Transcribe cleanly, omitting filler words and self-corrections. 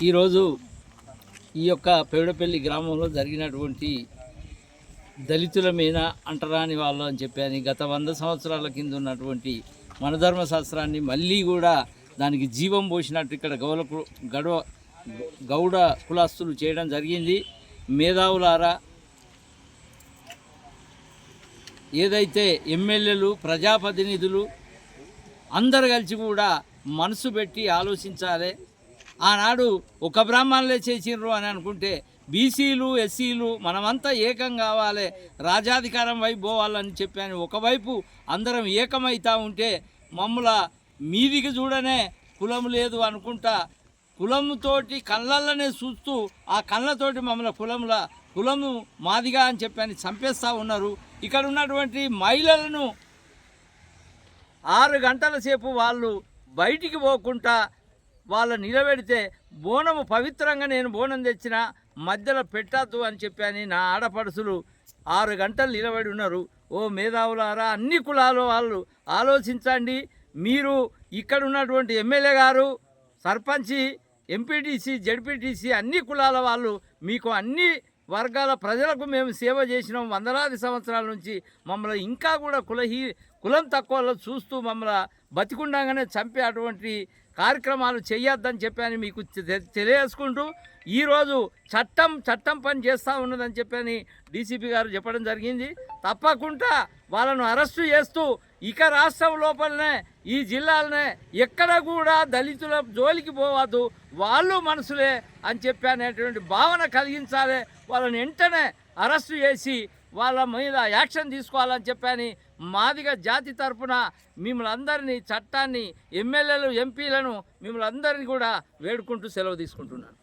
ఈరోజు ఈ యొక్క పేడపల్లి గ్రామంలో జరిగినటువంటి దళితుల మీద అంటరాని వాళ్ళు అని చెప్పని గత 100 సంవత్సరాల కింద ఉన్నటువంటి మన ధర్మశాస్త్రాన్ని మళ్ళీ కూడా దానికి జీవం పోసినట్టు ఇక్కడ గౌడ కులస్తులు చేయడం జరిగింది. మేధావులారా, ఏదైతే ఎమ్మెల్యేలు ప్రజాప్రతినిధులు అందరు కలిసి కూడా మనసు పెట్టి ఆలోచించాలి. ఆనాడు ఒక బ్రాహ్మణులే చేసిండ్రు అని అనుకుంటే బీసీలు ఎస్సీలు మనమంతా ఏకం కావాలి, రాజాధికారం వైపు పోవాలని చెప్పాను. ఒకవైపు అందరం ఏకమవుతా ఉంటే మమ్మల మీదికి చూడనే కులం లేదు అనుకుంటా కులంతోటి కళ్ళల్లోనే చూస్తూ ఆ కళ్ళతోటి మమ్మల్ని కులము మాదిగా అని చెప్పని చంపేస్తూ ఉన్నారు. ఇక్కడ ఉన్నటువంటి మహిళలను 6 గంటల సేపు వాళ్ళు బయటికి పోకుండా వాళ్ళు నిలబెడితే బోనము పవిత్రంగా నేను బోనం తెచ్చిన మధ్యలో పెట్టద్దు అని చెప్పని నా ఆడపడుసులు 6 గంటలు నిలబడి ఉన్నారు. ఓ మేధావులారా, అన్ని కులాల వాళ్ళు ఆలోచించండి. మీరు ఇక్కడ ఉన్నటువంటి ఎమ్మెల్యే గారు, సర్పంచి, ఎంపీటీసీ, జడ్పీటీసీ అన్ని కులాల వాళ్ళు మీకు అన్ని వర్గాల ప్రజలకు మేము సేవ చేసినాం. వందలాది సంవత్సరాల నుంచి మమ్మల్ని ఇంకా కూడా కులం తక్కువలో చూస్తూ మమ్మల్ని బతికుండగానే చంపే అటువంటి కార్యక్రమాలు చేయొద్దని చెప్పని మీకు తెలియజేసుకుంటూ ఈరోజు చట్టం పని చేస్తూ ఉన్నదని చెప్పని డీసీపీ గారు చెప్పడం జరిగింది. తప్పకుండా వాళ్ళను అరెస్టు చేస్తూ ఇక రాష్ట్రం లోపలనే ఈ జిల్లాలనే ఎక్కడ కూడా దళితుల జోలికి పోవద్దు, వాళ్ళు మనసులే అని చెప్పనేటువంటి భావన కలిగించాలి. వాళ్ళని వెంటనే అరెస్టు చేసి వాళ్ళ మీద యాక్షన్ తీసుకోవాలని చెప్పని మాదిగ జాతి తరపున మిమ్మల్ని అందరినీ, చట్టాన్ని, ఎమ్మెల్యేలు, ఎంపీలను మిమ్మల్ని అందరినీ కూడా వేడుకుంటూ సెలవు తీసుకుంటున్నాను.